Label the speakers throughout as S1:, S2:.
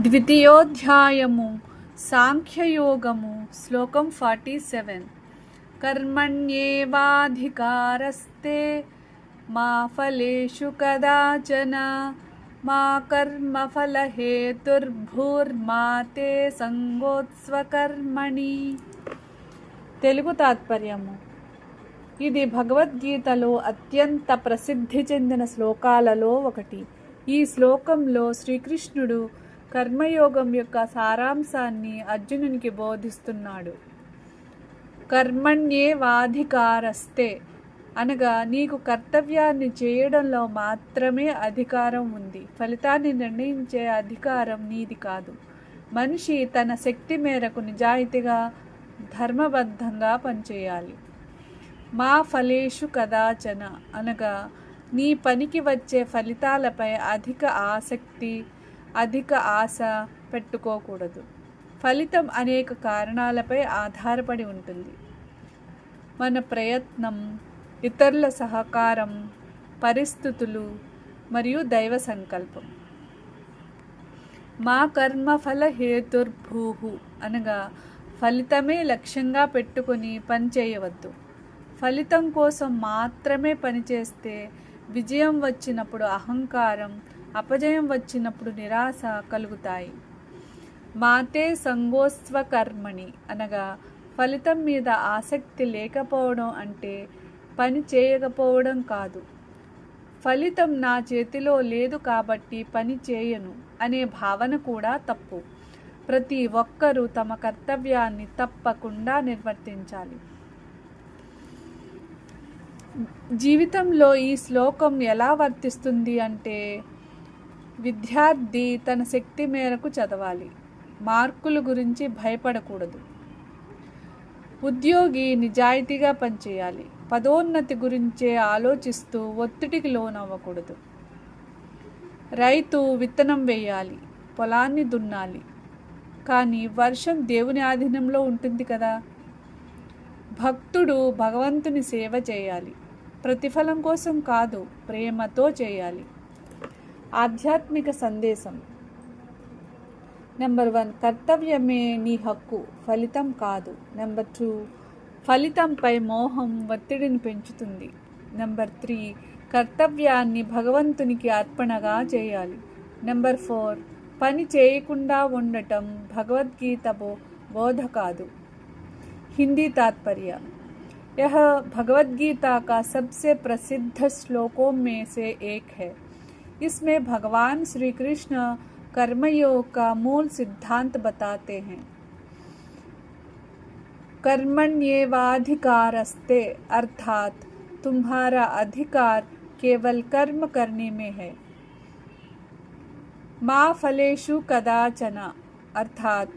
S1: ద్వితీయోధ్యాయము సాంఖ్యయోగము శ్లోకం 47 కర్మణ్యేవాధికారస్తే మా ఫలేషు కదాచన మా కర్మఫలహేతుర్భూర్మా తే సంగోత్స్వకర్మణి. తెలుగు తాత్పర్యము. ఇది భగవద్గీతలో అత్యంత ప్రసిద్ధి చెందిన శ్లోకాలలో ఒకటి. ఈ శ్లోకంలో శ్రీకృష్ణుడు కర్మయోగం యొక్క సారాంశాన్ని అర్జునునికి బోధిస్తున్నాడు. కర్మణ్యేవాధికారస్తే అనగా నీకు కర్తవ్యాన్ని చేయడంలో మాత్రమే అధికారం ఉంది. ఫలితాన్ని నిర్ణయించే అధికారం నీది కాదు. మనిషి తన శక్తి మేరకు నిజాయితీగా ధర్మబద్ధంగా పనిచేయాలి. మా ఫలేషు కదాచన అనగా నీ పనికి వచ్చే ఫలితాలపై అధిక ఆశ పెట్టుకోకూడదు. ఫలితం అనేక కారణాలపై ఆధారపడి ఉంటుంది. మన ప్రయత్నం, ఇతరుల సహకారం, పరిస్థితులు మరియు దైవ సంకల్పం. మా కర్మఫల హేతుర్భూహు అనగా ఫలితమే లక్ష్యంగా పెట్టుకొని పని చేయవద్దు. ఫలితం కోసం మాత్రమే పనిచేస్తే విజయం వచ్చినప్పుడు అహంకారం, అపజయం వచ్చినప్పుడు నిరాశ కలుగుతాయి. మాతే సంగోస్త్వకర్మణి అనగా ఫలితం మీద ఆసక్తి లేకపోవడం అంటే పని చేయకపోవడం కాదు. ఫలితం నా చేతిలో లేదు కాబట్టి పని చేయను అనే భావన కూడా తప్పు. ప్రతి ఒక్కరూ తమ కర్తవ్యాన్ని తప్పకుండా నిర్వర్తించాలి. జీవితంలో ఈ శ్లోకం ఎలా వర్తిస్తుంది అంటే, విద్యార్థి తన శక్తి మేరకు చదవాలి, మార్కుల గురించి భయపడకూడదు. ఉద్యోగి నిజాయితీగా పనిచేయాలి, పదోన్నతి గురించే ఆలోచిస్తూ ఒత్తిడికి లోనవ్వకూడదు. రైతు విత్తనం వేయాలి, పొలాన్ని దున్నాలి, కానీ వర్షం దేవుని ఆధీనంలో ఉంటుంది కదా. భక్తుడు భగవంతుని సేవ చేయాలి, ప్రతిఫలం కోసం కాదు, ప్రేమతో చేయాలి. ఆధ్యాత్మిక సందేశం. నెంబర్ 1, కర్తవ్యమే నీ హక్కు, ఫలితం కాదు. నెంబర్ 2, ఫలితంపై మోహం ఒత్తిడిని పెంచుతుంది. నెంబర్ 3, కర్తవ్యాన్ని భగవంతునికి అర్పణగా చేయాలి. నెంబర్ 4, పని చేయకుండా ఉండటం భగవద్గీత బోధ కాదు. హిందీ तात्पर्य. यह भगवद्गीता का सबसे प्रसिद्ध श्लोकों में से एक है. इसमें भगवान श्री कृष्ण कर्मयोग का मूल सिद्धांत बताते हैं. कर्मण्येवाधिकारस्ते अर्थात तुम्हारा अधिकार केवल कर्म करने में है. मा फलेषु कदाचन अर्थात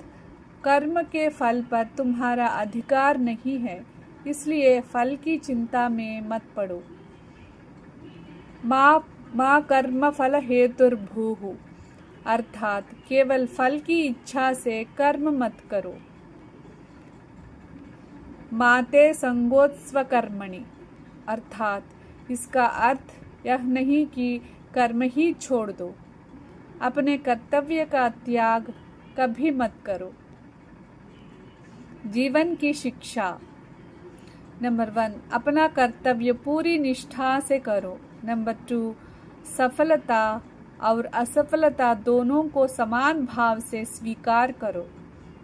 S1: कर्म के फल पर तुम्हारा अधिकार नहीं है, इसलिए फल की चिंता में मत पड़ो. माँ कर्म फल हेतुर्भूः अर्थात केवल फल की इच्छा से कर्म मत करो. माते संगोत्स्वकर्मणि अर्थात इसका अर्थ यह नहीं कि कर्म ही छोड़ दो, अपने कर्तव्य का त्याग कभी मत करो. जीवन की शिक्षा. नंबर 1, अपना कर्तव्य पूरी निष्ठा से करो. नंबर 2, सफलता और असफलता दोनों को समान भाव से स्वीकार करो.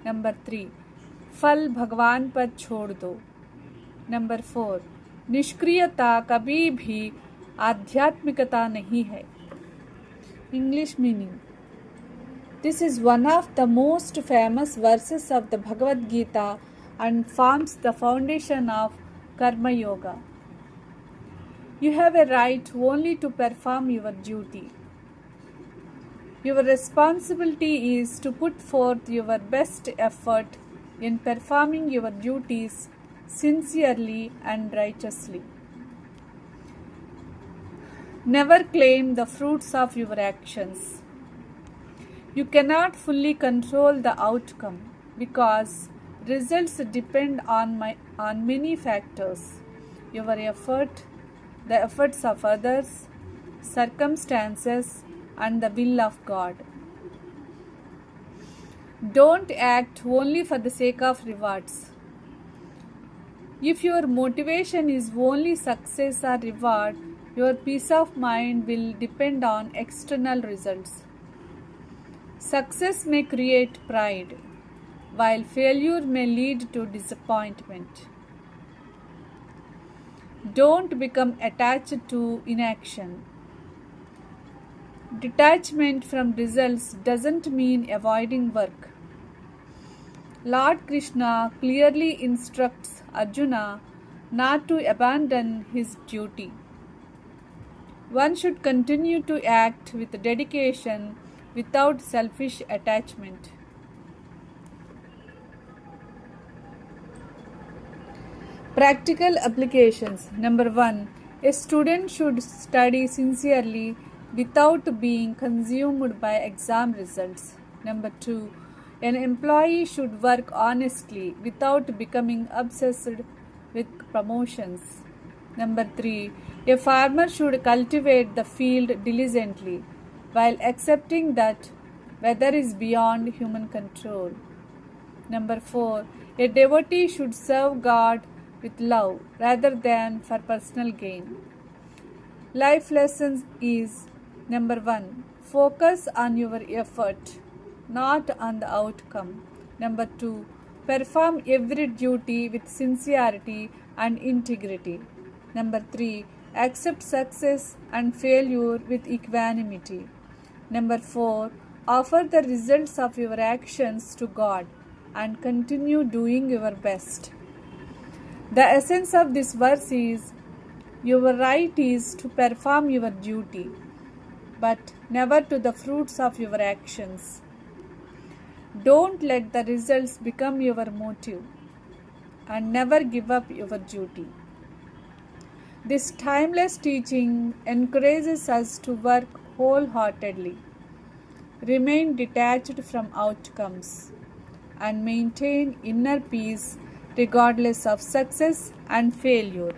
S1: नंबर 3, फल भगवान पर छोड़ दो. नंबर 4, निष्क्रियता कभी भी आध्यात्मिकता नहीं है. English meaning. This is one of the most famous verses of the Bhagavad Gita and forms the foundation of Karma Yoga. You have a right only to perform your duty. Your responsibility is to put forth your best effort in performing your duties sincerely and righteously. Never claim the fruits of your actions. You cannot fully control the outcome because results depend on many factors: your effort, the efforts of others, circumstances, and the will of God. Don't act only for the sake of rewards. If your motivation is only success or reward, your peace of mind will depend on external results. Success may create pride, while failure may lead to disappointment. Don't become attached to inaction. Detachment from results doesn't mean avoiding work. Lord Krishna clearly instructs Arjuna not to abandon his duty. One should continue to act with dedication without selfish attachment. Practical applications. Number 1. A student should study sincerely without being consumed by exam results. Number 2. An employee should work honestly without becoming obsessed with promotions. Number 3. A farmer should cultivate the field diligently while accepting that weather is beyond human control. Number 4. A devotee should serve God with love rather than for personal gain. Life lessons is number 1. Focus on your effort, not on the outcome. Number 2. Perform every duty with sincerity and integrity. Number 3. Accept success and failure with equanimity. Number 4. Offer the results of your actions to God and continue doing your best. The essence of this verse is your right is to perform your duty, but never to the fruits of your actions. Don't let the results become your motive, and never give up your duty. This timeless teaching encourages us to work wholeheartedly, remain detached from outcomes, and maintain inner peace regardless of success and failure.